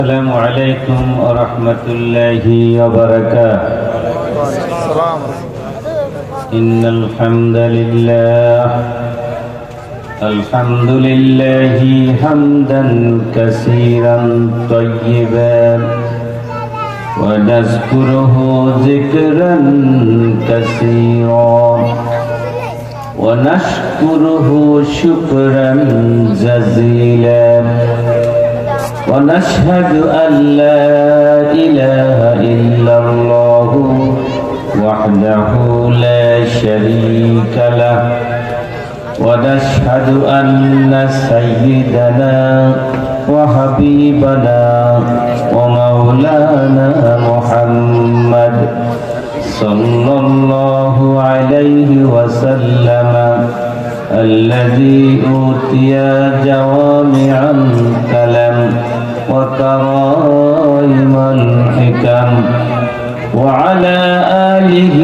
السلام عليكم ورحمة الله وبركاته. إن الحمد لله حمدا كثيرا طيبا ونذكره ذكرا كثيرا ونشكره شكرا جزيلا ونشهد أن لا إله إلا الله وحده لا شريك له ونشهد أن سيدنا وحبيبنا ومولانا محمد صلى الله عليه وسلم الذي أوتي جوامع الكلم وكرائم الحكم وعلى آله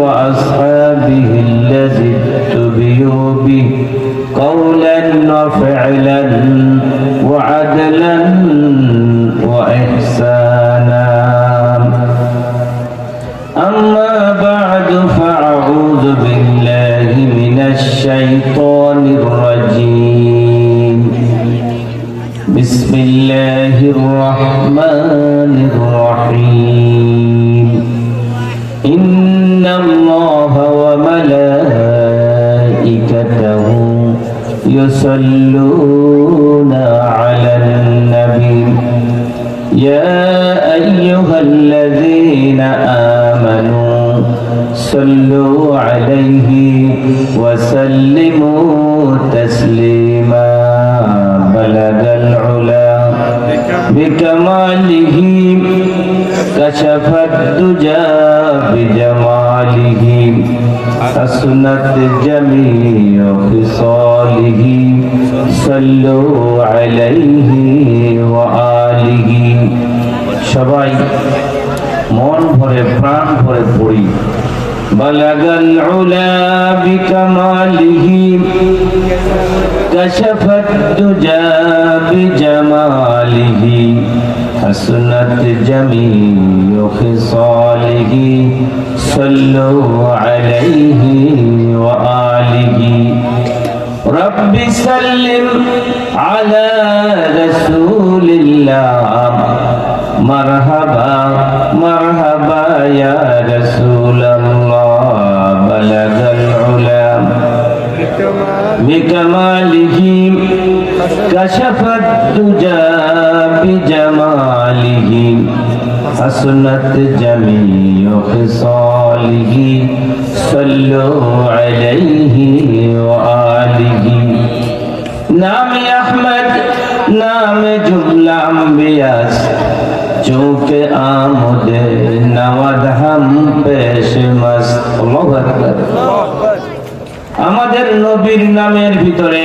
وأصحابه الذي اتبعوا به قولا وفعلا وعدلا وإحسانا. أما بعد فأعوذ بالله من الشيطان الرجيم. بسم الله الرحمن الرحيم. إن الله وملائكته يصلون على النبي يا أيها الذين آمنوا صلوا عليه وسلموا تسليما. بلغ العلا بكماله كشف الدجى بجماله حسنت جميع خصاله صلوا عليه وآله. সবাই মন ভরে প্রাণ ভরে পড়ি বালাগাল উলা বিকামালিহি কাশাফাত দুজা বিজামালিহি হাসনাত জামিউ খিসালিহি সাল্লু আলাইহি ওয়া আলিহি. রব্বি সাল্লিম আলা রাসূলিল্লাহ মারহাবা মারহাবা ইয়া রাসূলুল্লাহ. বালাগাল উলা বিকামালিহি কাশাফাত দুজা বিজামালিহি হাসনাত জামিউ খিসালিহি সাল্লু আলাইহি ওয়া আলিহি. নামে আহমদ নামে জুমলা আম্বিয়াস চৌকে আমদে নওয়াদ হাম পেশ মস্ত. আল্লাহু আকবার. আমাদের নবীর নামের ভিতরে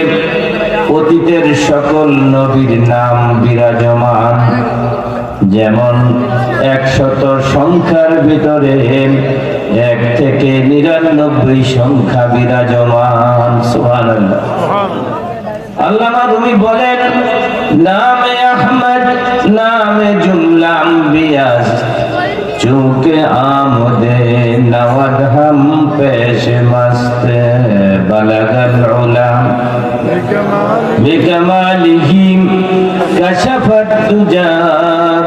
অতীতের সকল নবীর নাম বিরাজমান। যেমন 100 সংখ্যার ভিতরে 1 থেকে 99 সংখ্যা বিরাজমান। সুবহানাল্লাহ। আল্লামা রুমি বলেন নামে আহমদ নামে জুমলা আম্বিয়াস চুকে আমদে নওয়াদ হাম পেশ মস্ত. বালাগাল উলা বিকামালিহি কাশাফাত দুজা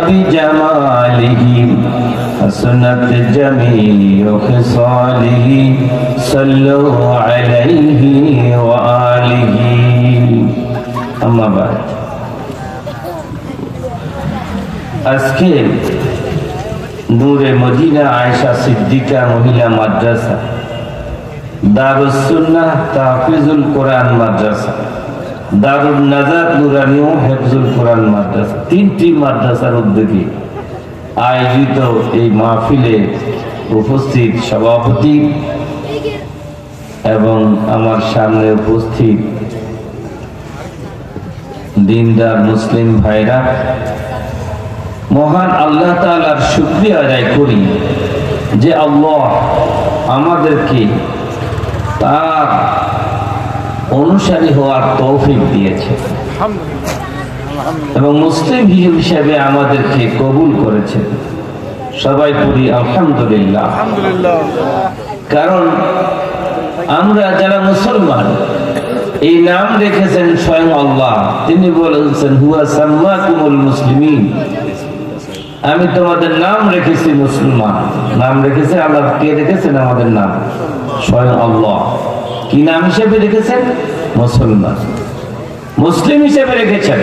বিজামালিহি হাসনাত জামিউ খিসালিহি সাল্লু আলাইহি ওয়া আলিহি. আম্মা বাদ। আজকে নূরে মদিনা আয়েশা সিদ্দিকা মহিলা মাদ্রাসা, দারুস সুন্নাহ তাহফিজুল কোরআন মাদ্রাসা, দারুন নাজাত নুরানি ও হিফজুল কোরআন মাদ্রাসা, 3টি মাদ্রাসার উদ্যোগে আয়োজিত এই মাহফিলে উপস্থিত সভাপতি এবং আমার সামনে উপস্থিত দিনদার মুসলিম ভাইরা, মহান আল্লাহ তাআলার শুকরিয়া আদায় করি যে আল্লাহ আমাদেরকে তার অনুসারী হওয়ার তৌফিক দিয়েছে। এবং মুসলিম হিসেবে আমাদেরকে কবুল করেছেন। সবাই পড়ি আলহামদুলিল্লাহ। কারণ আমরা যারা মুসলমান, এই নাম রেখেছেন স্বয়ং আল্লাহ। তিনি বলেছেন হুয়া সাম্মাকুমুল মুসলিমিন, আমি তোমাদের নাম রেখেছি মুসলমান। নাম রেখেছে আল্লাহ। কে রেখেছেন আমাদের নাম? স্বয়ং আল্লাহ। কি নাম হিসেবে রেখেছেন? মুসলমান, মুসলিম হিসেবে রেখেছেন।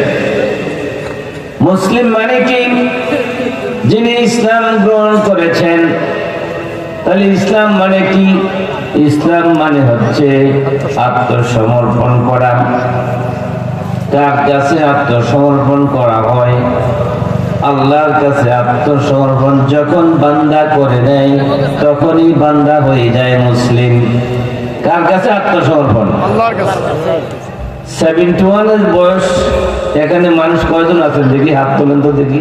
মুসলিম মানে কি? যিনি ইসলাম গ্রহণ করেছেন। তাহলে ইসলাম মানে কি? ইসলাম মানে হচ্ছে আত্মসমর্পণ করা। কার কাছে আত্মসমর্পণ করা হয়? আল্লাহর কাছে আত্মসমর্পণ যখন বান্দা করে নেয়, তখনই বান্দা হয়ে যায় মুসলিম। কার কাছে আত্মসমর্পণ? আল্লাহর কাছে। 71 এর বয়স, এখানে মানুষ কয়জন আছেন দেখি? হাত তোলেন তো দেখি।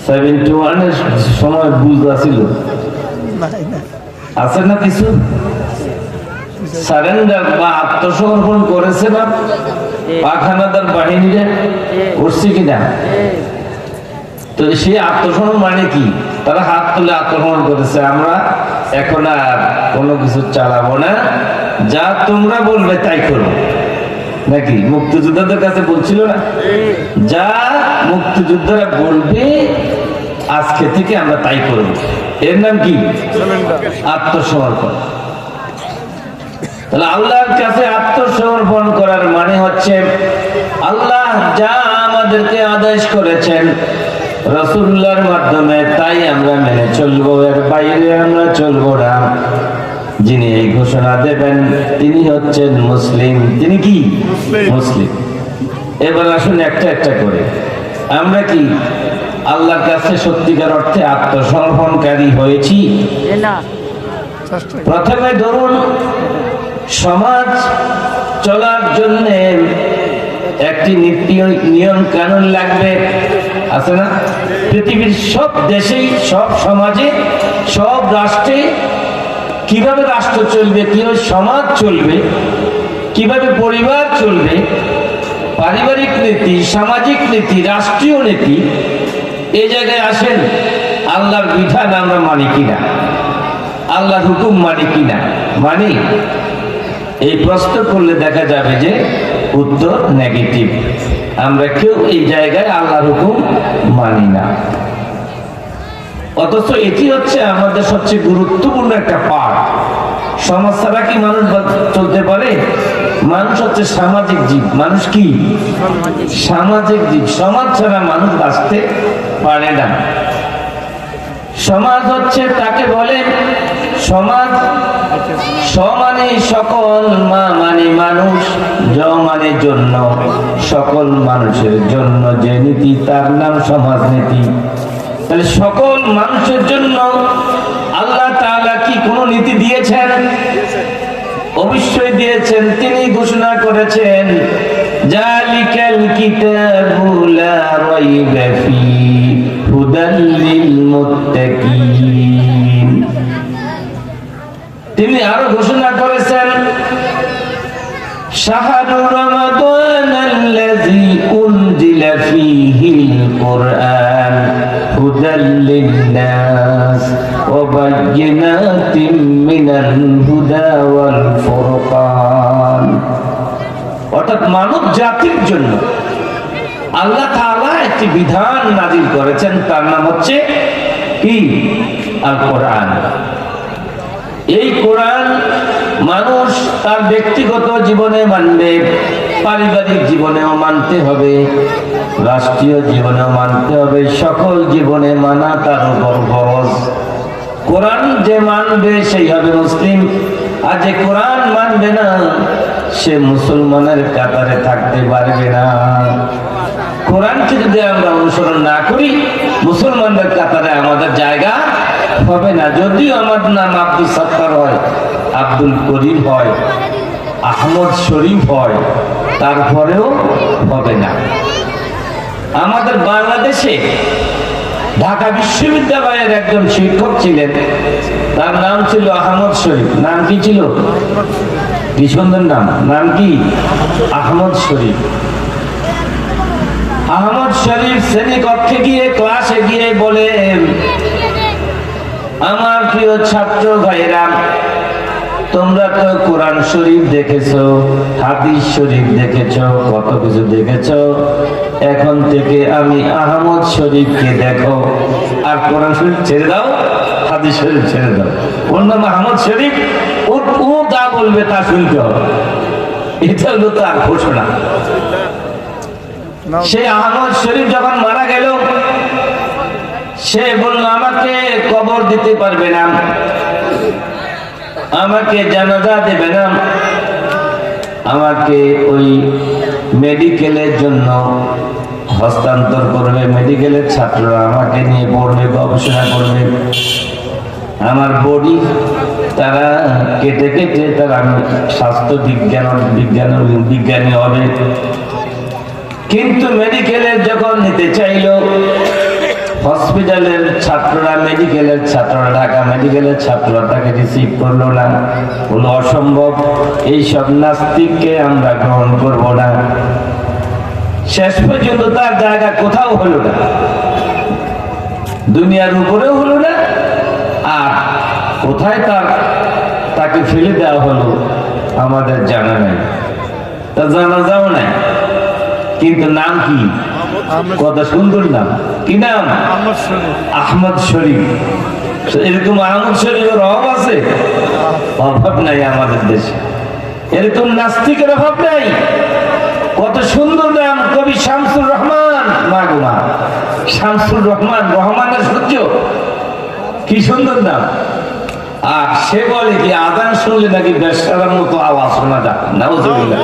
71 এর সময় বুঝ আছিল? আছে না কিছু? সারেন্ডার বা আত্মসমর্পণ করেছে না পাখানাদার বাহিনীরা? করছে কিনা? তো সে আত্মসমর্পণ মানে কি? তারা হাত তুলে আত্মসমর্পণ করেছে, আমরা এখন আর কোনো কিছু চালাবো না, যা তোমরা বলবে তাই করো। নাকি মুক্তিযোদ্ধাদের কাছে বলছিল না, যা মুক্তিযোদ্ধারা বলবে আজকে থেকে আমরা তাই করব। এর নাম কি? আত্মসমর্পণ। তাহলে আল্লাহর কাছে আত্মসমর্পণ করার মানে হচ্ছে আল্লাহ যা আমাদেরকে আদেশ করেছেন রাসূলুল্লাহর মাধ্যমে, তাই আমরা মেনে চলবো, এর বাইরে আমরা চলবো না। যিনি এই ঘোষণা দেবেন তিনি হচ্ছেন মুসলিম। তিনি কি? মুসলিম। এবার আসুন একটা একটা করে আমরা কি আল্লাহর কাছে সত্যিকার অর্থে আত্মসমর্পণকারী হয়েছি? প্রথমে ধরুন, সমাজ চলার জন্য একটি নীতি নিয়ম কানুন লাগবে, আছে না? পৃথিবীর সব দেশেই, সব সমাজে, সব রাষ্ট্রে কিভাবে রাষ্ট্র চলবে, কিভাবে সমাজ চলবে, কিভাবে পরিবার চলবে, পারিবারিক নীতি, সামাজিক নীতি, রাষ্ট্রীয় নীতি, এই জায়গায় আসেন আল্লাহর বিধান আমরা মানি কিনা, আল্লাহর হুকুম মানি কিনা? মানি? এই প্রশ্ন করলে দেখা যাবে যে উত্তর নেগেটিভ। আমরা কেউ এই জায়গায় আল্লাহর হুকুম মানি না। অথচ এটি হচ্ছে আমাদের সবচেয়ে গুরুত্বপূর্ণ একটা পাঠ। সমাজ ছাড়া কি মানুষ চলতে পারে? মানুষ হচ্ছে সামাজিক জীব। মানুষ কি? সামাজিক জীব। সমাজ ছাড়া মানুষ বাঁচতে পারে না। সমাজ হচ্ছে, তাকে বলে সমাজ। স মানে সকল, মা মানে মানুষ, জ মানে জন্য, সকল মানুষের জন্য যে নীতি তার নাম সমাজ নীতি। তাহলে সকল মানুষের জন্য আল্লাহ তাআলা কি কোনো নীতি দিয়েছেন? অবশ্যই দিয়েছেন। তিনি ঘোষণা করেছেন জালিকাল কিতাবু লা রাইবা ফীহি হুদাল লিল মুত্তাকিন। তিনি আরো ঘোষণা করেছেন শাহরু রমাদানাল্লাযী উনজিলা ফীহিল কুরআন হুদাল লিন-নাস ওয়া বায়্যিনাতিম মিনাল হুদা ওয়াল ফুরকান। অর্থাৎ মানব জাতির জন্য আল্লাহ তাআলা একটি বিধান নাযিল করেছেন, তার নাম হচ্ছে কি? আল কোরআন। এই কোরআন মানুষ তার ব্যক্তিগত জীবনে মানবে, পারিবারিক জীবনেও মানতে হবে, রাষ্ট্রীয় জীবনেও মানতে হবে, সকল জীবনে মানা তার উপর ফরজ। কোরআন যে মানবে সেই হবে মুসলিম, আর যে কোরআন মানবে না সে মুসলমানের কাতারে থাকতে পারবে না। কোরআনকে যদি আমরা অনুসরণ না করি, মুসলমানদের কাতারে আমাদের জায়গা হবে না। যদিও আমার নাম আব্দুল সত্তার হয়, আব্দুল করিম হয়, আহমদ শরীফ হয়, তারপরেও হবে না। আমাদের বাংলাদেশে ঢাকা বিশ্ববিদ্যালয়ের একজন শিক্ষক ছিলেন, তার নাম ছিল আহমদ শরীফ। নাম কি ছিল? কি সুন্দর নাম! নাম কি? আহমদ শরীফ। আহমদ শরীফ শ্রেণীকক্ষে গিয়ে ক্লাসে গিয়ে বলে, আমার প্রিয় ছাত্র ভাইরা, তোমরা তো কোরআন শরীফ দেখেছো, হাদিস শরীফ দেখেছো, কত কিছু দেখেছো। এখন থেকে আমি আহমদ শরীফকে দেখো, আর কোরআন শরীফ ছেড়ে দাও, হাদিস শরীফ ছেড়ে দাও। ওর নাম আহমদ শরীফ, ও যা বলবে তা শুনতে হবে। এটা হলো তার ঘোষণা। সে আহমদ শরীফ যখন মারা গেল, সে বলল, আমাকে কবর দিতে পারবে না, আমাকে জানাজা দেবে না, আমাকে ওই মেডিকেলের জন্য হস্তান্তর করবে, মেডিকেলের ছাত্ররা আমাকে নিয়ে পড়বে, গবেষণা করবে, আমার বডি তারা কেটে কেটে তারা স্বাস্থ্য বিজ্ঞানী হবে। কিন্তু মেডিকেলের যখন নিতে চাইলো, হসপিটালের ছাত্ররা, মেডিকেলের ছাত্ররা, ঢাকা মেডিকেলের ছাত্ররা তাকে রিসিভ করলো না, বললো অসম্ভব, এইসব নাস্তিককে আমরা গ্রহণ করবো না। শেষ পর্যন্ত তার জায়গা কোথাও হলো না, দুনিয়ার উপরেও হলো না, আর কোথায় তাকে ফেলে দেওয়া হলো আমাদের জানা নাই, তা জানা যাও নাই। কিন্তু নাম কি? কত সুন্দর নাম, কি নাম? আহমদ শরীফ। এরকম আহমদ শরীফের অভাব আছে? অভাব নাই আমাদের দেশে। এরকম নাস্তিকের অভাব নাই। কত সুন্দর নাম, কবি শামসুর রহমান। মা গো মা, শামসুর রহমান, রহমানের সূর্য, কি সুন্দর নাম। আর সে বলে কি আজান শুনলে নাকি বেশ্যার মতো আওয়াজ শোনা যায়। নাউজুবিল্লাহ।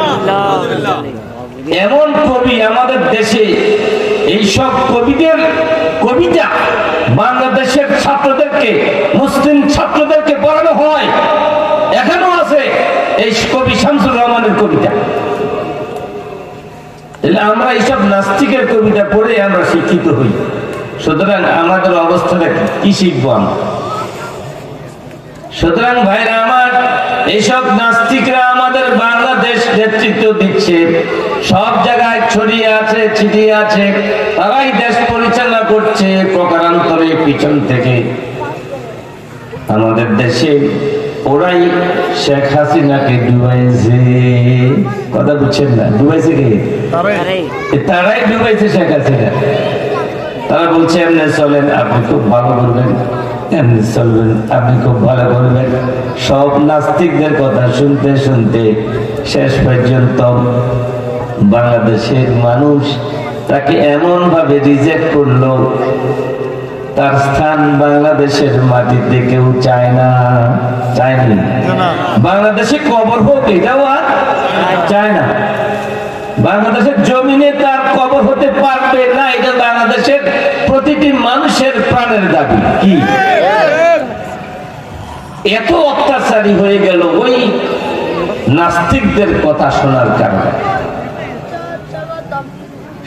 এমন কবি আমাদের দেশে, এইসব কবিদের কবিতা বাংলাদেশের ছাত্রদেরকে, মুসলিম ছাত্রদেরকে পড়ানো হয়, এখনো আছে এই কবি শামসুর রহমানের কবিতা। আমরা এইসব নাস্তিকের কবিতা পড়ে আমরা শিক্ষিত হই। সুতরাং আমাদের অবস্থাটা কি শিখবো আমরা? সুতরাং ভাইরা আমার, এইসব নাস্তিকরা আমাদের বাংলাদেশ নেতৃত্ব দিচ্ছে, সব জায়গায় ছড়িয়ে আছে, ছিটিয়ে আছে, তারাই দেশ পরিচালনা করছে প্রকারান্তরে পিছন থেকে। আমাদের দেশে ওরাই শেখ হাসিনাকে ডুবাইছে, কথা বুঝছেন না? ডুবাইছে কে? তারাই ডুবাইছে শেখ হাসিনা। তারা বলছে এমনি চলেন, আপনি খুব ভালো করবেন, এমনি চলবেন, আপনি খুব ভালো করবেন। সব নাস্তিকদের কথা শুনতে শুনতে শেষ পর্যন্ত বাংলাদেশের মানুষ তাকে এমন ভাবে রিজেক্ট করলো, তার স্থান বাংলাদেশের মাটিতে কেউ চায় না, চায়নি। বাংলাদেশে কবর হোক এটাও আর চায় না। বাংলাদেশের জমিনে তার কবর হতে পারবে না, এটা বাংলাদেশের প্রতিটি মানুষের প্রাণের দাবি। কি এত অত্যাচারী হয়ে গেল ওই নাস্তিকদের কথা শোনার কারণে।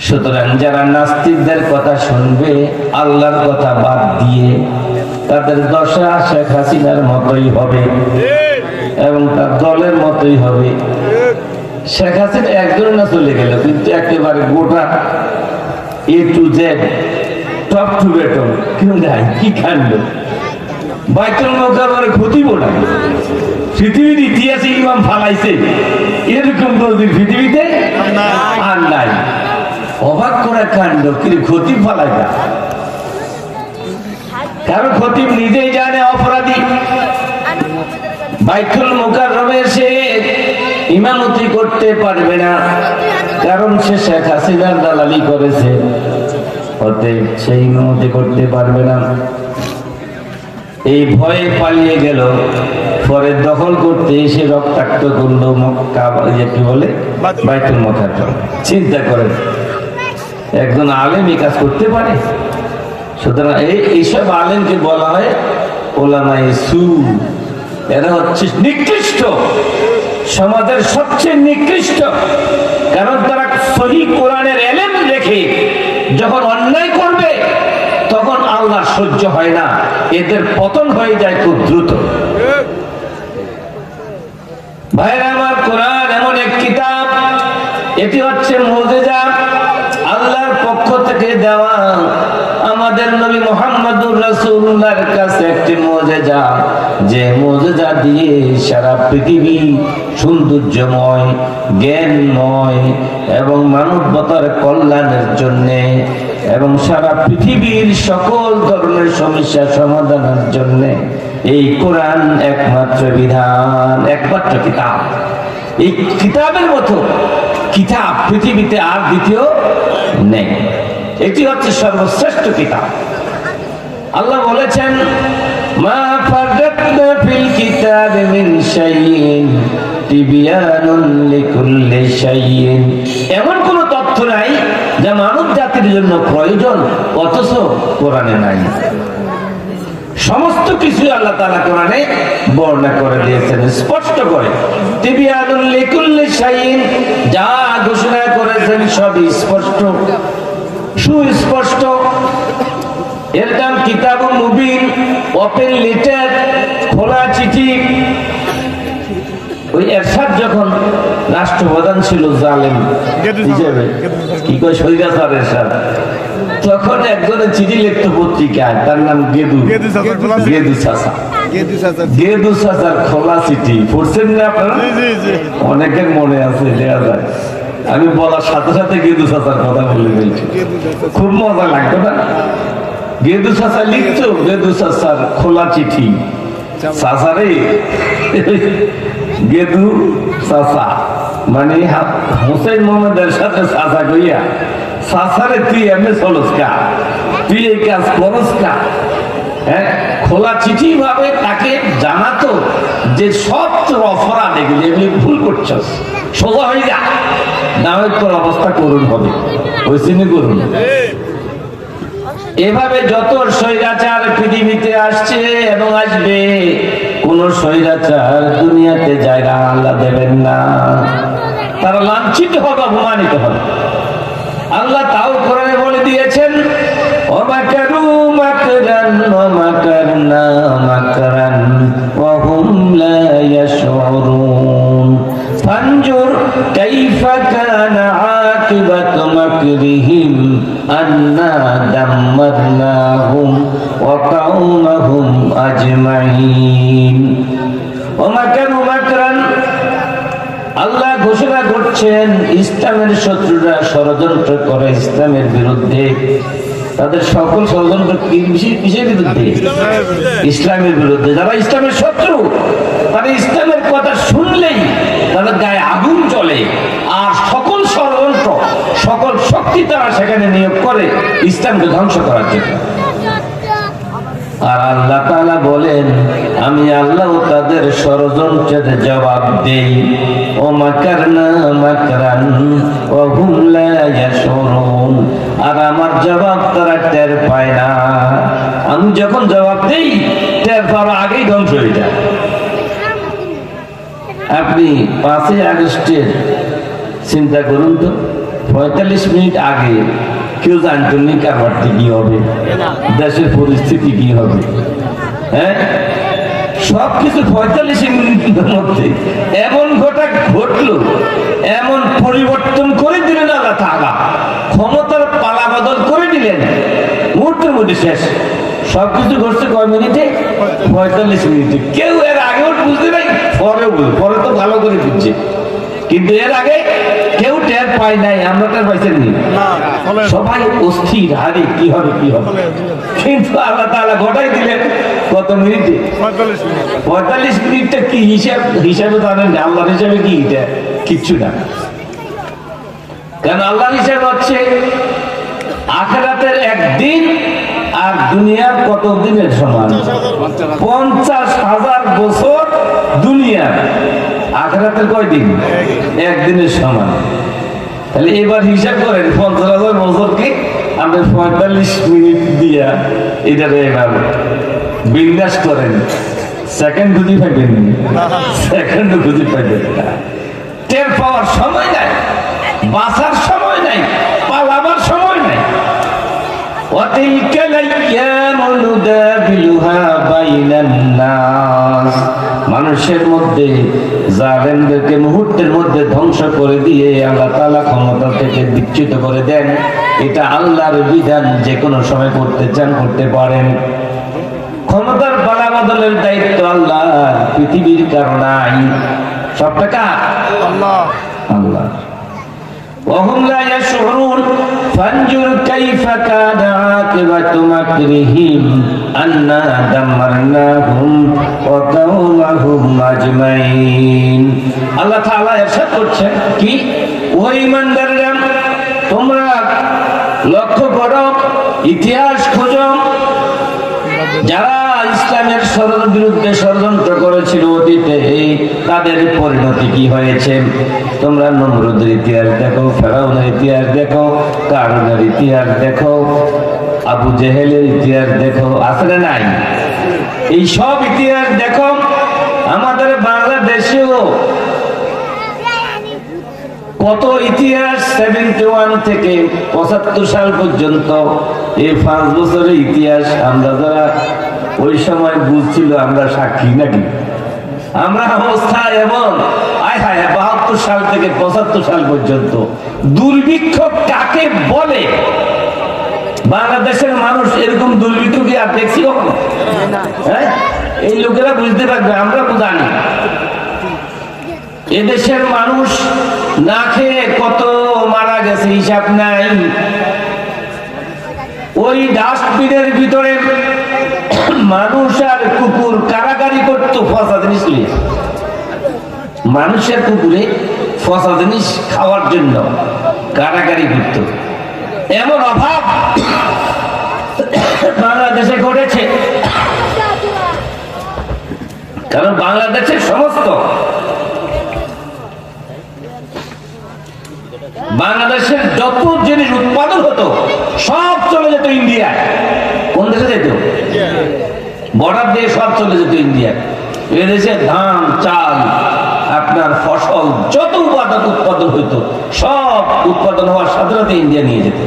সুতরাং যারা নাস্তিকদের কথা শুনবে, আল্লাহর কথা বাদ দিয়ে, তাদের দশা শেখ হাসিনার মতোই হবে এবং তার দলের মতোই হবে। শেখ হাসিনা একজন না চলে গেল, কিন্তু একেবারে গোটা A to Z, top to bottom কেউ নাই। কি কাণ্ড! বাইতুল মুকাররমে ক্ষতি বলে পৃথিবীর ইতিহাসে ইমাম ফালাইছে, এরকম নদীর পৃথিবীতে আর নাই। অবাক করা কাণ্ড, কিন্তু ক্ষতি ফালাই না। কারণ খতিব নিজেই জানে অপরাধী। বাইতুল মুকাররমে সে ইমামতি করতে পারবে না, কারণ সে শেখ হাসিনার দালালি করেছে, অতএব সে ইমামতি করতে পারবে না। এই ভয়ে পালিয়ে গেল, পরে দখল করতে এসে রক্তাক্ত করলো মক্কা, কি বলে বাইতুল মুকাররম। চিন্তা করেন, একজন আলেম এই কাজ করতে পারে? সুতরাং এইসব আলেমকে বলা হয় ওলামায়ে সু। এরা হচ্ছে নিকৃষ্ট, সমাজের সবচেয়ে নিকৃষ্ট। কারণ তারা সহিহ কোরআনের ইলম রেখে যখন অন্যায় করবে, তখন আল্লাহ সহ্য হয় না, এদের পতন হয়ে যায় খুব দ্রুত। ভাইরা আমার, কোরআন এমন এক কিতাব, এটি হচ্ছে মুজিজা। আল্লাহর পক্ষ থেকে দেওয়া আমাদের নবী মুহাম্মদুর রাসূলুল্লাহর কাছে একটি মুজিজা, যে মুজিজা দিয়ে সারা পৃথিবী সৌন্দর্যময়, জ্ঞানময় এবং মানবতার কল্যাণের জন্য এবং সারা পৃথিবীর সকল ধরনের সমস্যা সমাধানের জন্য এই কোরআন একমাত্র বিধান, একমাত্র কিতাব। এই কিতাবের মতো কিতাব পৃথিবীতে আর দ্বিতীয় নেই। এটি হচ্ছে সর্বশ্রেষ্ঠ কিতাব। আল্লাহ বলেছেন, মা ফাররাতনা ফিল কিতাবি মিন শাইইন তিবয়ানুন লিকুল্লি শাইইন। এমন কোন তথ্য নাই যা মানব জাতির জন্য প্রয়োজন অথচ কোরআনে নাই। সমস্ত কিছু আল্লাহ তাআলা কোরআনে বর্ণনা করে দিয়েছেন, স্পষ্ট করে। তিবয়ানুল লিকুল্লি শাইইন, যা ঘোষণা করেছেন সবই স্পষ্ট, সুস্পষ্ট। এর নাম কিতাবুল মুবিন, ওপেন লেটার, খোলা চিঠি। ওই এরশাদ যখন রাষ্ট্রপ্রধান ছিল জালেম হিসেবে, কি কয় স্বৈরাচার এরশাদ, তখন একজনের চিঠি লিখত পত্রিকায়, তার নাম গেদু চাচা। গেদু চাচার খোলা চিঠি পড়ছেন না আপনারা? অনেকের মনে আছে, দেওয়া যায়। আমি বলার সাথে সাথে গেদু চাচার কথা বলে ফেলছি, খুব মজা লাগতো না? গেদু চাচা লিখতো, গেদু চাচার খোলা চিঠি। চাচারে গেদু চাচা মানে হোসেন মোহাম্মদের সাথে চাচা কইয়া, চাচারে তুই এমনি চলস কা, তুই এই কাজ করস কা। হ্যাঁ, খোলা চিঠি ভাবে তাকে জানাতো যে সব তোর অপরাধ, এগুলি এগুলি ভুল করছস, সোজা হয়ে যা, না হয় তোর অবস্থা করুন হবে। ওই চিনি করুন। এভাবে যত স্বৈরাচার পৃথিবীতে আসছে এবং আসবে, কোন স্বৈরাচার দুনিয়াতে জায়গা আল্লাহ দেবেন না। তারা লাঞ্ছিত হবে, অপমানিত হবে। আল্লাহ তাও কোরআনে বলে দিয়েছেন, ওয়ামাকারু মাকরান ওয়া মাকারনা মাকরান ওয়া হুম লা ইয়াশউরুন ফানজুর কাইফা কানা আকিবাতু মাকরিহিম আন্না দাম্মারনাহুম ওয়া কাওমাহুম আজমাইন। ওয়ামাকারু মাকরান, আল্লাহ ঘোষণা করছেন ইসলামের শত্রুরা ষড়যন্ত্র করে ইসলামের বিরুদ্ধে। তাদের সকল ষড়যন্ত্র কিসের বিরুদ্ধে? ইসলামের বিরুদ্ধে। যারা ইসলামের শত্রু, তারা ইসলামের কথা শুনলেই তাদের গায়ে আগুন জ্বলে, আর সকল ষড়যন্ত্র, সকল শক্তি তারা সেখানে নিয়োগ করে ইসলামকে ধ্বংস করার জন্য। আর আল্লাহ তাআলা বলেন, আমি আল্লাহ তাদের ষড়যন্ত্রের জবাব দেই। ও মাকারনা মাকরান ওয়া হুম লা ইয়াশউরুন, আর আমার জবাব তারা টের পায় না। আমি যখন জবাব দেই, টের পাওয়ার আগেই ধ্বংস হয়ে যায়। আপনি 5ই আগস্টের চিন্তা করুন তো, 45 মিনিট আগে কেউ জানতো নি কারবারটি কি হবে, দেশের পরিস্থিতি কি হবে। হ্যাঁ, সবকিছু 45 মিনিটের মধ্যে এমন ঘটলো, এমন পরিবর্তন করে দিলেন আল্লাহ তাআলা, ক্ষমতার পালা বদল করে দিলেন, মুহূর্তের মধ্যে শেষ। সবকিছু ঘটছে কয় মিনিটে? 45 মিনিটে। কেউ এর আগেও বুঝতে নাই, পরে তো ভালো করে বুঝছে, কিন্তু এর আগে কেউ টের পায় নাই। আমরা টের পাইছেন নি? সবাই অস্থির, হারে কি হবে কি হবে। কিন্তু আল্লাহ তাআলা ঘটাই দিলেন কত মিনিটে? 45 মিনিটটা কি হিসাবে জানেন? আল্লাহর হিসাবে কি এটা? কিচ্ছু না। কারণ আল্লাহর হিসাব হচ্ছে আখিরাতের একদিন আর দুনিয়ার কত দিনের সমান? 50,000 বছর দুনিয়া, আখিরাতের কয় দিন? একদিনের সমান। তাহলে এবার হিসাব করেন 50,000 বছরকে আপনি 45 মিনিট দিয়া এটারে এবার বিন্যাস করেন, সেকেন্ড খুঁজে পাইবেন, সেকেন্ড খুঁজে পাইবেন। টের পাওয়ার সময় নাই, বাঁচার সময় নাই, পালাবার সময় নাই। وَتِلْكَ الْأَيَّامُ نُدَاوِلُهَا بَيْنَ النَّاسِ মানুষের মধ্যে জালেমদেরকে মুহূর্তের মধ্যে ধ্বংস করে দিয়ে আল্লাহ তাআলা ক্ষমতা থেকে বিচ্যুত করে দেন। এটা আল্লাহর বিধান, যে কোনো সময় করতে চান করতে পারেন। ক্ষমতার পালা বদলের দায়িত্ব আল্লাহর, পৃথিবীর কারণাই সব টাকা আল্লাহ আল্লাহ। وهم لا يشعرون فانظر كيف كان عاقبة مكرهم أنا دمرناهم وقومهم أجمعين। আল্লাহ তাআলা ইরশাদ করছেন কি, ও ঈমানদাররা তোমরা লক্ষ্য করো, ইতিহাস খোঁজো, যারা ইসলামের বিরুদ্ধে ষড়যন্ত্র করেছিল অতীতে তাদের পরিণতি কি হয়েছে। তোমরা নমরুদের ইতিহাস দেখো, ফেরাউনের ইতিহাস দেখো, কারুনের ইতিহাস দেখো, আবু জেহেলের ইতিহাস দেখো, আছে না নাই? এই সব ইতিহাস দেখো। আমাদের বাংলাদেশেও কত ইতিহাস, 71 থেকে 75 সাল পর্যন্ত এই 5 বছরের ইতিহাস আমরা যারা ওই সময় বুঝছিল আমরা সাক্ষী নাকি। আমরা অবস্থা এমন, আয় হায়, 72 সাল থেকে 75 সাল পর্যন্ত দুর্ভিক্ষ কাকে বলে বাংলাদেশের মানুষ এরকম দুর্ভিক্ষ কি আর দেখছি কখনো? হ্যাঁ, এই লোকেরা বুঝতে পারবে, আমরা জানি। এদেশের মানুষ না খেয়ে কত মারা গেছে হিসাব নাই। ওই ডাস্টবিনের ভিতরে মানুষ আর কুকুর কারাকারি করতো ফসা জিনিস নিয়ে। মানুষের কুকুরে ফসা জিনিস খাওয়ার জন্য কারাকারি করত। এমন অভাব বাংলাদেশে ঘটেছে, কারণ বাংলাদেশের সমস্ত বাংলাদেশের যত জিনিস উৎপাদন হতো সব চলে যেত ইন্ডিয়ায়। কোন দেশে যেত? বর্ডার দিয়ে সব চলে যেত ইন্ডিয়ায়। এদেশে ধান, চাল, আপনার ফসল যত উৎপাদন হইতো সব উৎপাদন হওয়ার সাথে সাথে ইন্ডিয়া নিয়ে যেত।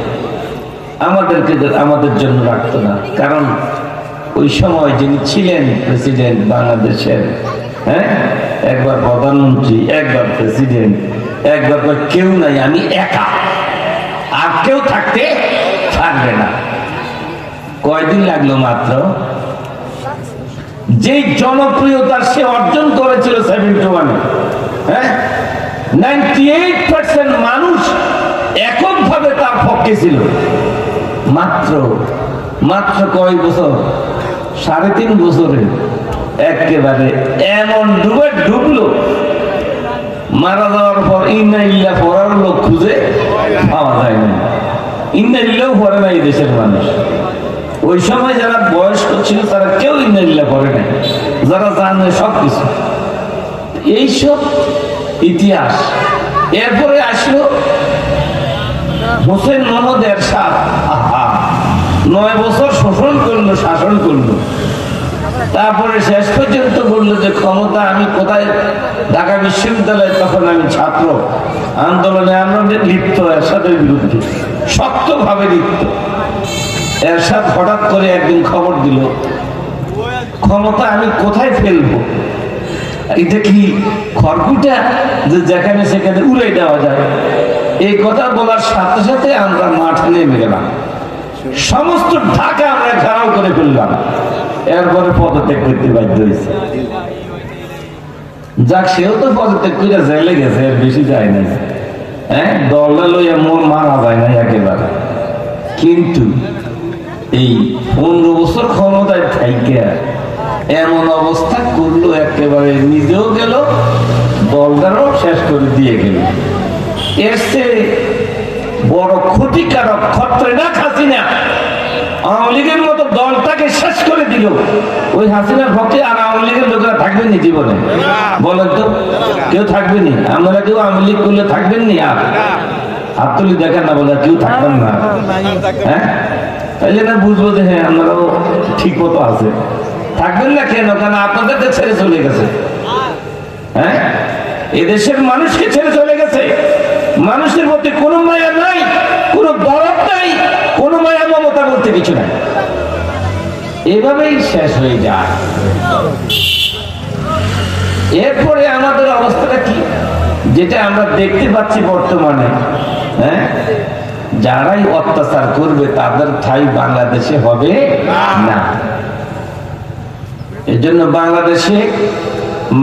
আমাদের জন্য রাখতো না, কারণ ওই সময় যিনি ছিলেন প্রেসিডেন্ট বাংলাদেশের, হ্যাঁ, একবার প্রধানমন্ত্রী, একবার প্রেসিডেন্ট, একবার কেউ নাই, আমি একা, আর কেউ থাকতে থাকবে না। কয়দিন লাগলো মাত্র, যে জনপ্রিয়তা সে অর্জন করেছিল 71-এ, হ্যাঁ, 98% মানুষ এককভাবে তার পক্ষে ছিল। মাত্র কয় বছর, 3.5 বছরে একেবারে এমন ডুবলো, মারা যাওয়ার পর ইন্না ইল্লাহ পড়ার লোক খুঁজে পাওয়া যায় না। ইন্না ইল্লাহ পড়ে না এই দেশের মানুষ। ওই সময় যারা বয়স্ক ছিল তারা কেউ ইন্না ইল্লাহ পড়ে নাই, যারা জানে সবকিছু। এইসব ইতিহাস। এরপরে আসলো হোসেন মোহাম্মদ এরশাদ, 9 বছর শাসন করলো। তারপরে শেষ পর্যন্ত বললো যে ক্ষমতা আমি কোথায়, ঢাকা বিশ্ববিদ্যালয়ে তখন আমি ছাত্র আন্দোলনে আমরা লিপ্ত, এরশাদের বিরুদ্ধে শক্তভাবে লিপ্ত। এরশাদ হঠাৎ করে একদিন খবর দিল ক্ষমতা আমি কোথায় ফেলবো, এটা কি খড়কুটা যে যেখানে সেখানে উড়ে দেওয়া যায়। এই কথা বলার সাথে সাথে আমরা মাঠে নেমে গেলাম, সমস্ত ঢাকা আমরা ঘেরাও করে ফেললাম। এরপরে পদত্যাগ করতে বাধ্য হয়েছে। যাক, সেও তো পদত্যাগ করে জেলে গেছে, এর বেশি যায় নাই। হ্যাঁ, দলটা লইয়া মারা যায় না একেবারে। কিন্তু এই 15 বছর ক্ষমতায় থাইকে এমন অবস্থা করলো, একেবারে নিজেও গেল, দলটারও শেষ করে দিয়ে গেল। এর চেয়ে বড় ক্ষতিকারক খতরনাক হাসিনা আওয়ামী লীগের মতো দলটাকে শেষ করে দিল। ওই হাসিনার পক্ষে আর আওয়ামী লীগের লোকেরা থাকবেন নি জীবনে? বলেন তো, কেউ থাকবেন নি? আমরা কেউ আওয়ামী লীগ করলে থাকবেন নি? আর হাত তুলি দেখেন না, বলে কেউ থাকবেন না। হ্যাঁ, তাই জন্য বুঝবো যে হ্যাঁ আমরাও ঠিক মতো আছে। থাকবেন না কেন? কারণ আপনাদেরকে ছেড়ে চলে গেছে। হ্যাঁ, এদেশের মানুষকে ছেড়ে চলে গেছে। মানুষের মধ্যে কোনো মায়া নাই, কোনো দরদ নাই, কোনো মায়া মমতা বলতে কিছু নাই। এভাবেই শেষ হয়ে যায়। এরপরে আমাদের অবস্থাটা কি, যেটা আমরা দেখতে পাচ্ছি বর্তমানে, হ্যাঁ, যারাই অত্যাচার করবে তাদের ঠাঁই বাংলাদেশে হবে না। এর জন্য বাংলাদেশে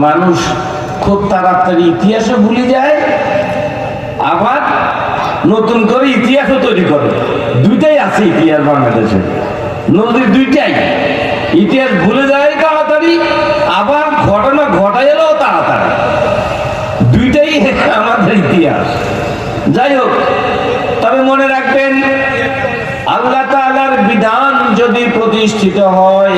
মানুষ খুব তাড়াতাড়ি ইতিহাসও ভুলে যায়, আবার নতুন করে ইতিহাসও তৈরি করে। দুইটাই আছে ইতিহাস বাংলাদেশে, নদীর দুইটাই। ইতিহাস ভুলে যায় তাড়াতাড়ি, আবার ঘটনা ঘটাইলেও তাড়াতাড়ি। দুইটাই আমাদের ইতিহাস। যাই হোক, তবে মনে রাখবেন, আল্লাহ তাআলার বিধান যদি প্রতিষ্ঠিত হয়,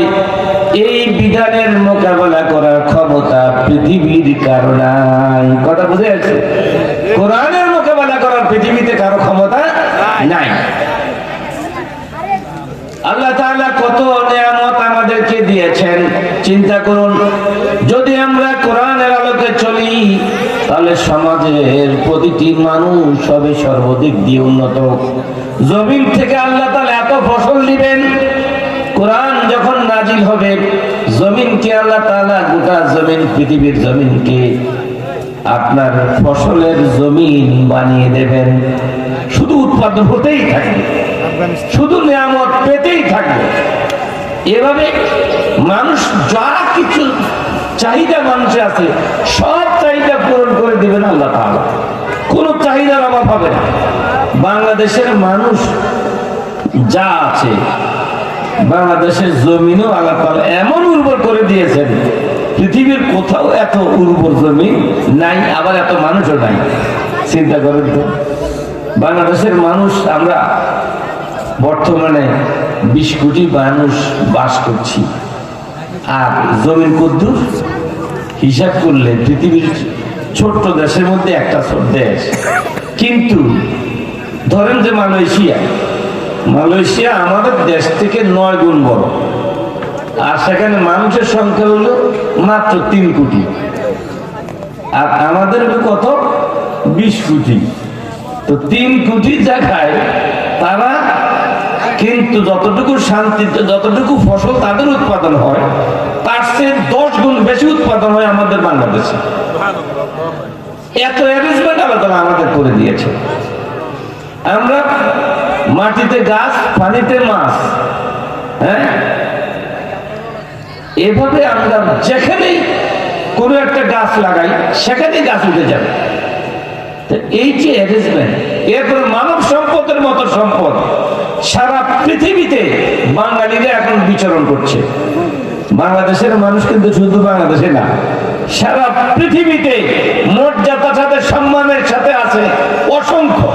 এই বিধানের মোকাবেলা করার ক্ষমতা পৃথিবীর কারো নাই। কথা বুঝে যাচ্ছে? কোরআনের মোকাবেলা করার পৃথিবীতে কারো ক্ষমতা নাই। আল্লাহ তাআলা কত নিয়ামত আমাদেরকে দিয়েছেন চিন্তা করুন। যদি আমরা কোরআনের আলোকে চলি, তাহলে সমাজের প্রতিটি মানুষ হবে সর্বাধিক দিয়ে উন্নত। জমিন থেকে আল্লাহ তাআলা এত ফসল দিবেন, কোরআন যখন নাজিল হবে, জমিনকে আল্লাহ তাআলা, গোটা জমিন, পৃথিবীর জমিনকে আপনার ফসলের জমিন বানিয়ে দেবেন। শুধু উৎপাদন হতেই থাকবে, শুধু নিয়ামত পেতেই থাকবে। এভাবে মানুষ যা কিছু চাহিদা মানুষের আছে, সব চাহিদা পূরণ করে দিবেন আল্লাহ তাআলা। কোনো চাহিদার অভাব হবে না। বাংলাদেশের মানুষ যা আছে, বাংলাদেশের জমিনও আল্লাহ তাআলা এমন উর্বর করে দিয়েছেন, পৃথিবীর কোথাও এত উর্বর জমি নাই, আবার এত মানুষও নাই। চিন্তা করেন তো, বাংলাদেশের মানুষ, আমরা বর্তমানে 20 কোটি মানুষ বাস করছি, আর জমিন কদ্দুর হিসাব করলে পৃথিবীর ছোট্ট দেশের মধ্যে একটা ছোট দেশ। কিন্তু ধরেন যে মালয়েশিয়া আমাদের দেশ থেকে 9 গুণ বড়, আর সেখানে মানুষের সংখ্যা হলো মাত্র 3 কোটি, আর আমাদের কত 20 কোটি। তো 3 কোটির জায়গায় তারা কিন্তু যতটুকু শান্তিতে, যতটুকু ফসল তাদের উৎপাদন হয়, তার চেয়ে 10 গুণ বেশি উৎপাদন হয় আমাদের বাংলাদেশে। এত অ্যারেঞ্জমেন্ট আল্লাহ তাআলা আমাদের করে দিয়েছে। আমরা মাটিতে গাছ, পানিতে মাছ, হ্যাঁ, এভাবে আমরা যেখানেই কোনো একটা গাছ লাগাই, সেখানেই গাছ উঠে যাবে। এই যে অ্যারেঞ্জমেন্ট, এরপর মানব সম্পদের মতো সম্পদ সারা পৃথিবীতে বাঙালিরা এখন বিচরণ করছে। বাংলাদেশের মানুষ কিন্তু শুধু বাংলাদেশে না, সারা পৃথিবীতে মর্যাদার সাথে, সম্মানের সাথে আছে অসংখ্য।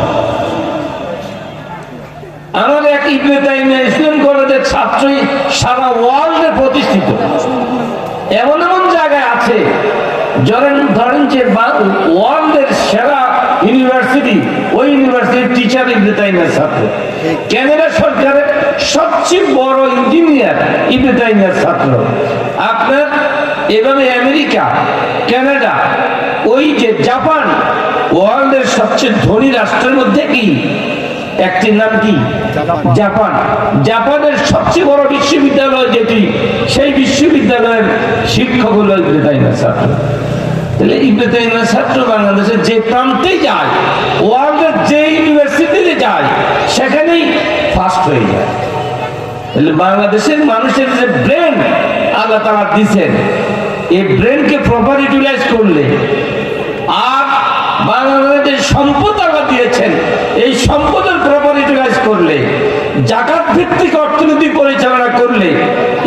আমার এক ইবনে তাইমিয়া ইসলাম কলেজের ছাত্রী সারা ওয়ার্ল্ডে প্রতিষ্ঠিত। এমন এমন জায়গায় আছে, ধরেন যে ওয়ার্ল্ডের সেরা ইউনিভার্সিটি, ওই ইউনিভার্সিটির টিচার ইবনে তাইমিয়ার ছাত্র। কানাডা সরকারের সবচেয়ে বড় ইঞ্জিনিয়ার ইবনে তাইমিয়ার ছাত্র। আপনার এভাবে আমেরিকা, কানাডা, ওই যে জাপান, ওয়ার্ল্ডের সবচেয়ে ধনী রাষ্ট্রের মধ্যে কি একটির নাম কি? জাপান। জাপানের সবচেয়ে বড় বিশ্ববিদ্যালয় যেটি, সেই বিশ্ববিদ্যালয়ের শিক্ষক হলো ইবনে তাইমিয়ার ছাত্র। তাহলে ইবনে তাইমিয়ার ছাত্র বাংলাদেশের যে প্রান্তেই যায়, ওয়ার্ল্ডের যে ইউনিভার্সিটিতে যায়, সেখানেই ফার্স্ট হয়ে যায়। তাহলে বাংলাদেশের মানুষের যে ব্রেন আল্লাহ তাআলা দিয়েছেন, এই ব্রেনকে প্রপার ইউটিলাইজ করলে, আর বাংলাদেশের সম্পদ আল্লাহ দিয়েছেন, এই সম্পদের প্রপার ইউটিলাইজ করলে, জাকাত ভিত্তিক অর্থনীতি পরিচালনা করলে,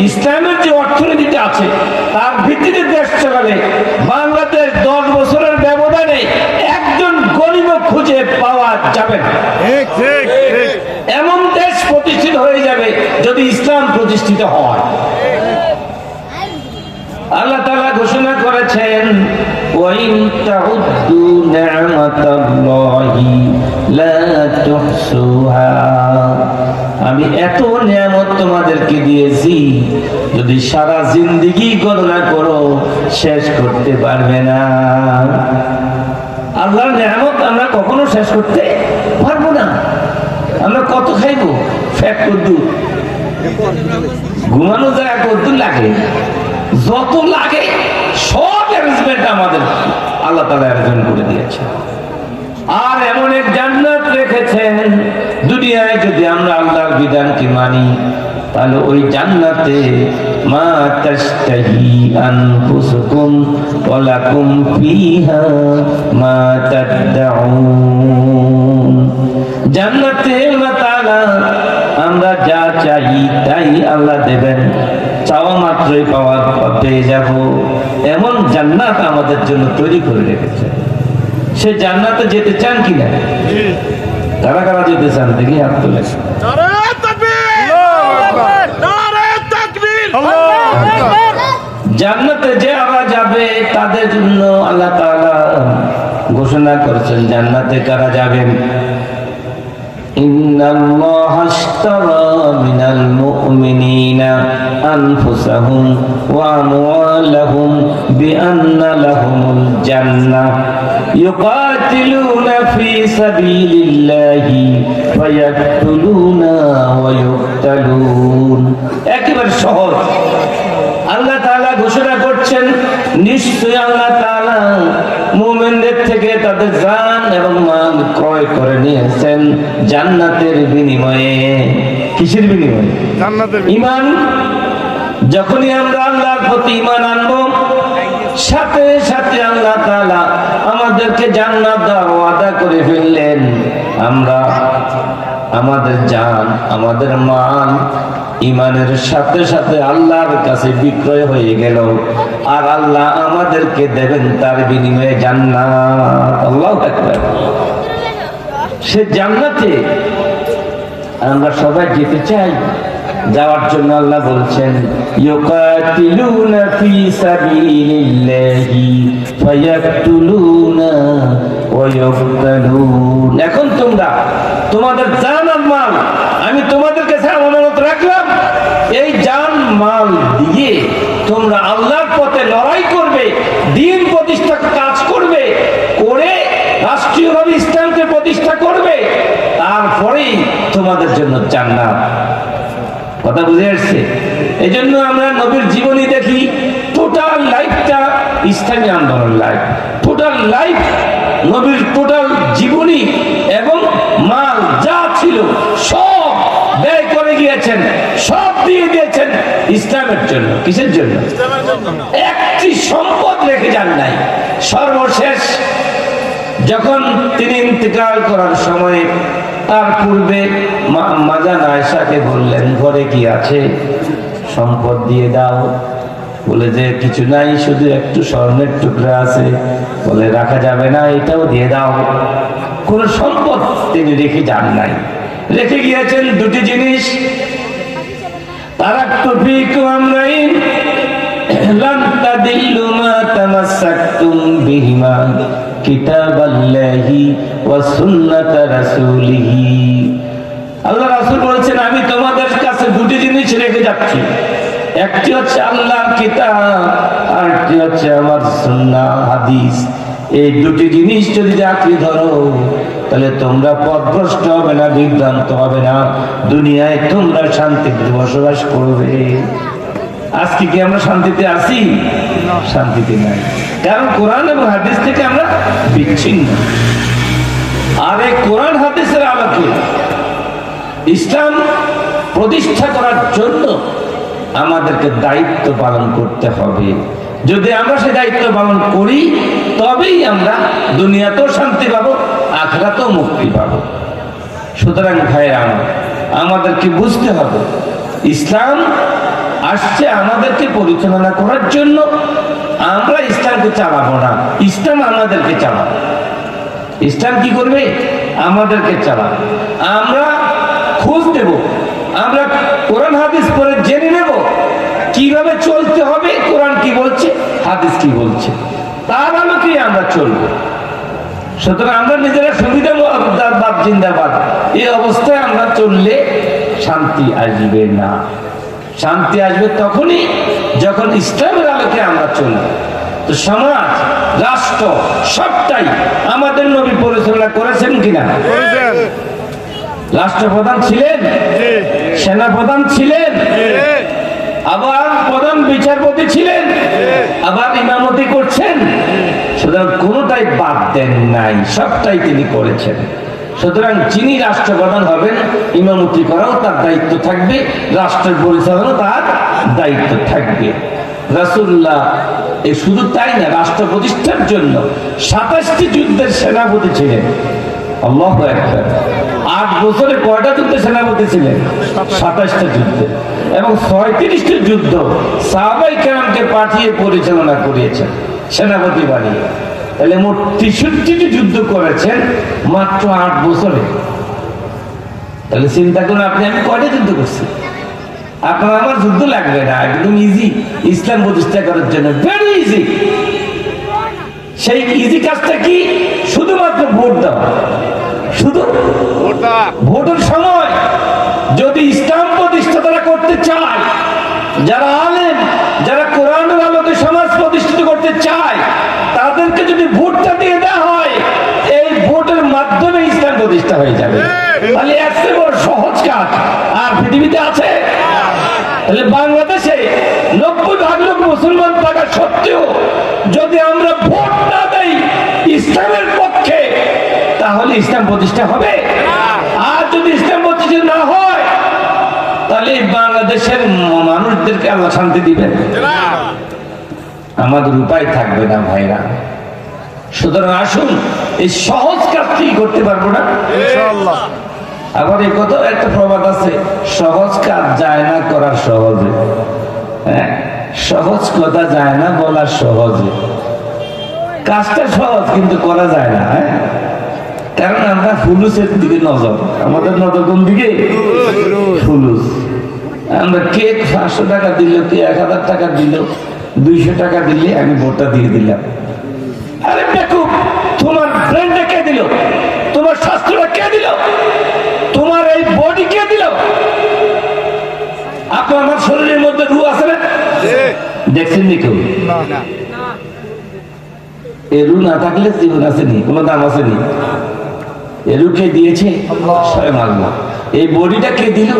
ইসলামের যে অর্থনীতিটা আছে তার ভিত্তিতে দেশ চালালে, বাংলাদেশ 10 বছরের ব্যবধানে একজন গরিব খুঁজে পাওয়া যাবে না। এমন দেশ প্রতিষ্ঠিত হয়ে যাবে যদি ইসলাম প্রতিষ্ঠিত হয়। আল্লাহ তাআলা ঘোষণা করেছেন, ওয়াইন তাউদ্দু নি'মাতাল্লাহি লা তুহসুহা, আমি এত নিয়ামত তোমাদেরকে দিয়েছি, যদি সারা জিন্দেগি গণনা করো শেষ করতে পারবে না। আল্লাহর নিয়ামত আমরা কখনো শেষ করতে পারবো না। আমরা কত খাইবো? ফ্যাট কদ্দুর, ঘুমানো যায় কদ্দুর লাগে, যত লাগে সব অ্যারেঞ্জমেন্ট আমাদের আল্লাহ তাআলা অ্যারেঞ্জ করে দিয়েছেন। আর এমন এক জান্নাত রেখেছেন, দুনিয়ায় যদি আমরা আল্লাহর বিধানকে মানি তাহলে ওই জান্নাতে মা তাশতাহি আনফুসুকুম ওয়া লাকুম ফিহা মা তাদউন। জান্নাতে আল্লাহ তাআলা আমরা যা চাই তাই আল্লাহ দেবেন, চাওয়া মাত্রই পেয়ে যাব, এমন জান্নাত আমাদের জন্য তৈরি করে রেখেছে। সে জান্নাতে যেতে চান কিনা? কারা কারা যেতে চান দেখি হাত তুলে। জান্নাতে যারা যাবে তাদের জন্য আল্লাহ তাআলা ঘোষণা করেছেন জান্নাতে কারা যাবেন। ইন্নাল্লাহা আশতারা মিনাল মুমিনিনা আনফুসাহুম ওয়া আমওয়ালাহুম বিআন্না লাহুমুল জান্নাহ ইউকাতিলুনা ফি সাবিলিল্লাহি ফায়াকতুলুনা ওয়া ইউকতালুন। একেবারে সহজ। আল্লাহ তাআলা ঘোষণা করছেন নিশ্চয়ই আল্লাহ তাআলা মুমিনদের থেকে তাদের জান এবং মাল ক্রয় করে নিয়েছেন জান্নাতের বিনিময়ে। কিসের বিনিময়ে? জান্নাতের। ঈমান। যখনই আমরা আল্লাহর প্রতি ঈমান আনবো সাথে সাথে আল্লাহ তাআলা আমাদেরকে জান্নাত দেওয়ার ওয়াদা করে ফেললেন। আমরা আমাদের জান আমাদের মাল ঈমানের সাথে সাথে আল্লাহর কাছে বিক্রয় হয়ে গেল, আর আল্লাহ আমাদেরকে দেবেন তার বিনিময়ে জান্নাত। আল্লাহু আকবার। সে জান্নাতে আমরা সবাই যেতে চাই। যাওয়ার জন্য আল্লাহ বলছেন ইউকাতিলুনা ফি সাবিলিল্লাহি ফায়াকতুলুনা ওয়া ইউকতালুন। এখন তোমরা তোমাদের জান আর মাল আমি তোমাদের কাছে আমানত রাখলাম, এই জান মাল দিয়ে তোমরা আল্লাহর পথে লড়াই করবে, দ্বীন প্রতিষ্ঠা কাজ করবে, করে রাষ্ট্রীয়ভাবে ইসলামকে প্রতিষ্ঠা করবে, তারপরেই তোমাদের জন্য জান্নাত। কথা বুঝে আসছে? এই জন্য আমরা নবীর জীবনী দেখি, টোটাল লাইফটা ইসলামী আন্দোলন লাইফ, টোটাল লাইফ নবীর টোটাল জীবনী এবং মাল যা ছিল সব ব্যয় করে গিয়েছেন, সব দিয়ে দিয়েছেন ইসলামের জন্য। কিসের জন্য? একটি সম্পদ রেখে যান নাই। সর্বশেষ যখন তিনি ইন্তেকাল করার সময় তার পূর্বে মা জান আয়েশাকে বললেন ঘরে কি আছে, সম্পদ দিয়ে দাও। বলে যে কিছু নাই, শুধু একটু স্বর্ণের টুকরা আছে। বলে রাখা যাবে না, এটাও দিয়ে দাও। কোন সম্পদ তিনি রেখে যান নাই, রেখে গিয়েছেন দুটি জিনিস। তারাক্তু ফীকুম আমরাইন লান তাদিল্লু মা তামাসসাকতুম বিহিমা কিতাবাল্লাহি ওয়া সুন্নাতা রাসূলিহি। আল্লাহ রাসূল বলেছেন আমি তোমাদের কাছে দুটি জিনিস রেখে যাচ্ছি, একটি হচ্ছে আল্লাহর কিতাব, আর একটি হচ্ছে আমার সুন্নাহ হাদিস। এই দুটি জিনিস যদি আঁকড়ে ধরো তাহলে তোমরা পথভ্রষ্ট হবে না, বিভ্রান্ত হবে না, দুনিয়ায় তোমরা শান্তিতে বসবাস করবে। আজকে কি আমরা শান্তিতে আছি? শান্তিতে নাই, কারণ কোরআন এবং হাদিস থেকে আমরা বিচ্ছিন্ন। আর এই কোরআন হাদিসের আলোকে ইসলাম প্রতিষ্ঠা করার জন্য আমাদেরকে দায়িত্ব পালন করতে হবে। যদি আমরা সেই দায়িত্ব পালন করি তবেই আমরা দুনিয়াতেও শান্তি পাবো, আখিরাতেও মুক্তি পাবো। সুতরাং ভাইরা আমাদেরকে বুঝতে হবে ইসলাম আসছে আমাদেরকে পরিচালনা করার জন্য। আমরা ইসলামকে চালাবো না, ইসলাম আমাদেরকে চালাবে। ইসলাম কি করবে? আমাদেরকে চালাবে। আমরা খোঁজ দেব, আমরা কোরআন হাদিস পড়ে জেনে নেব কিভাবে চলতে হবে, কোরআন কি বলছে, হাদিস কি বলছে, তার আলোকে আমরা চলবো। সুতরাং আমরা নিজেরা সুবিধাবাদ জিন্দাবাদ এই অবস্থায় আমরা চললে শান্তি আসবে না। শান্তি আসবে তখনই যখন ইসলামের আলোকে আমরা চলব। তো সমাজ, রাষ্ট্র সবটাই আমাদের নবী পরিচালনা করেছেন কিনা? রাষ্ট্রপ্রধান ছিলেন, সেনাপ্রধান ছিলেন, আবার প্রধান বিচারপতি ছিলেন, আবার ইমামতি করছেন, নাই, সবটাই তিনি করেছেন। সুতরাং যিনি রাষ্ট্রপ্রধান হবেন, ইমামতি করাও তার দায়িত্ব থাকবে, রাষ্ট্রের পরিচালনা তার দায়িত্ব থাকবে। রাসূলুল্লাহ এই শুধু তাই না, রাষ্ট্র প্রতিষ্ঠার জন্য 27টি যুদ্ধের সেনাপতি ছিলেন। আল্লাহু আকবার। 8 বছরে কয়টা যুদ্ধের সেনাপতি ছিলেন? 27টা যুদ্ধে, এবং 36টি যুদ্ধ সাহাবায়ে কেরামকে পাঠিয়ে পরিচালনা করিয়েছেন সেনাপতি বানিয়ে। তাহলে মোট 63টি যুদ্ধ করেছেন মাত্র 8 বছরে। তাহলে চিন্তা করুন, আপনি আমি কয়টা যুদ্ধ করছি? আপনার আমার যুদ্ধ লাগবে না, একদম ইজি ইসলাম প্রতিষ্ঠা করার জন্য, ভেরি ইজি। সেই ইজি কাজটা কি? শুধুমাত্র ভোট দেওয়া। শুধু ভোটের সময় যদি ইসলাম প্রতিষ্ঠা তারা করতে চায়, যারা আলেম, যারা কোরআনের আলোকে সমাজ প্রতিষ্ঠিত করতে চায়, তাদেরকে যদি ভোটটা দিয়ে দেওয়া হয়, এই ভোটের মাধ্যমে ইসলাম প্রতিষ্ঠা হয়ে যাবে। তাহলে এর চেয়ে বড় সহজ কাজ আর পৃথিবীতে আছে? তাহলে বাংলাদেশে 90% লোক মুসলমান থাকা সত্ত্বেও যদি আমরা ভোট না দেই ইসলামের পক্ষে, তাহলে ইসলাম প্রতিষ্ঠা হবে? আর যদি ইসলাম প্রতিষ্ঠা না হয়, তাহলে বাংলাদেশের মানুষদেরকে আল্লাহ শান্তি দিবেন? আমাদের উপায় থাকবে না ভাইরা। সুতরাং আসুন, এই সহজ কাজটি করতে পারবো না ইনশাআল্লাহ। আবার এই কথা একটা প্রবাদ আছে, সহজ কাজ যায় না করার সহজে। হ্যাঁ, সহজ কথা যায় না বলার সহজে। কাজটা সহজ কিন্তু করা যায় না। হ্যাঁ, কারণ আমরা ফুলুসের দিকে নজর, আমাদের নজর কোন দিকে? ফুলুস। আমরা কে 500 টাকা দিল, কে 1000 টাকা দিল, 200 টাকা দিলে আমি ভোটটা দিয়ে দিলাম। আরে বেকুব, তোমার ব্রেনটা কে দিল? তোমার স্বাস্থ্যটা কে দিল? তোমার এই বডি কে দিল? আপনার আমার শরীরের মধ্যে রূহ আছে না? দেখছেন নি কেউ? এই রূহ না থাকলে জীবন আসেনি, কোনো দাম আসেনি। এই রূহ কে দিয়েছে? স্বয়ং আল্লাহ। এই বডিটা কে দিল?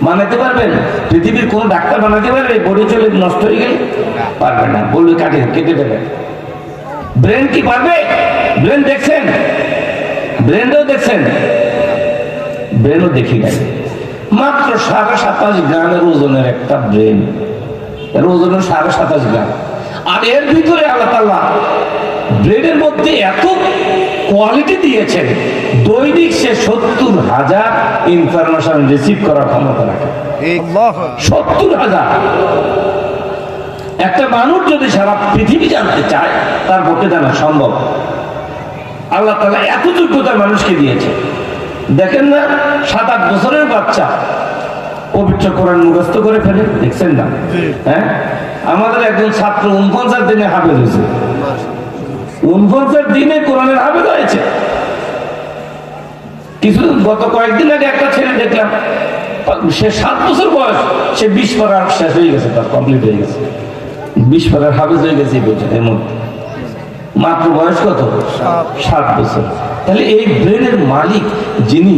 বানাতে পারবেন? পৃথিবীর কোন ডাক্তার বানাতে পারবে? বডি চলে নষ্ট হয়ে গেলে পারবে না, বলবে কেটে দেবে। ব্রেন কি পারবে? ব্রেন দেখছেন? ব্রেনও দেখছেন? ব্রেনও দেখি নাই। মাত্র 27.5 গ্রামের ওজনের একটা ব্রেন, এর ওজন 27.5 গ্রাম। আর এর ভিতরে আল্লাহ তাআলা ব্রেনের মধ্যে এত কোয়ালিটি দিয়েছেন, দৈনিক সে 70,000 ইনফরমেশন রিসিভ করার ক্ষমতা রাখে। 70,000। একটা মানুষ যদি সারা পৃথিবী জানতে চায়, তার পক্ষে জানা সম্ভব। আল্লাহ তাআলা এত যোগ্যতা মানুষকে দিয়েছে। দেখেন না, 7-8 বছরের বাচ্চা পবিত্র কোরআন মুখস্থ করে ফেলে, দেখছেন না? হ্যাঁ, আমাদের একজন ছাত্র 49 দিনে হাফেজ হয়েছে। 49 দিনে কোরআনের হাফেজ হয়েছে। কিছু গত কয়েকদিন আগে একটা ছেলে দেখলাম, সে 7 বছর বয়স, সে 20 পারার শেষ হয়ে গেছে, তার কমপ্লিট হয়ে গেছে, 20 পারার হাফেজ হয়ে গেছে এর মধ্যে। মাত্র বয়স কত? 7 বছর। তাহলে এই ব্রেনের মালিক যিনি,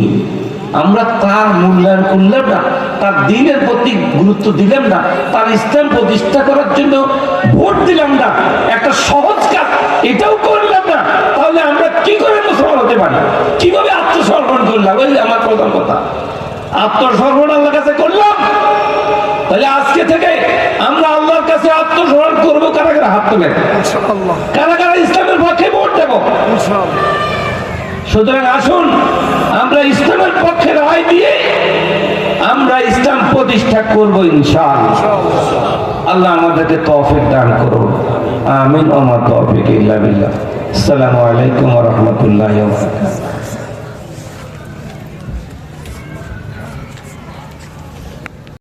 আমরা তার মূল্যায়ন করলাম না, তার দ্বীনের প্রতি গুরুত্ব দিলাম না, তার ইসলাম প্রতিষ্ঠা করার জন্য ভোট দিলাম না, একটা সহজ কাজ এটাও করলাম না, তাহলে আমরা কি করে মুসলমান হতে পারি? কিভাবে আত্মসমর্পণ করলাম? ওই আমার প্রধান কথা, আত্মসমর্পণ আল্লাহর কাছে করলাম। তাহলে আজকে থেকে আমরা আল্লাহর কাছে আত্মসমর্পণ করবো। কারা কারা হাত তোলেন? কারা কারা ইসলামের পক্ষে ভোট দেব? সুতরাং আসুন, আমরা ইসলামের পক্ষে রায় দিয়ে আমরা ইসলাম প্রতিষ্ঠা করবো ইনশাআল্লাহ। আল্লাহ আমাদেরকে তৌফিক দান করুন। আমিন। ওয়া মা তৌফিক ইল্লা বিল্লাহ। আসসালামু আলাইকুম ওয়া রাহমাতুল্লাহি ওয়া বারাকাতুহু।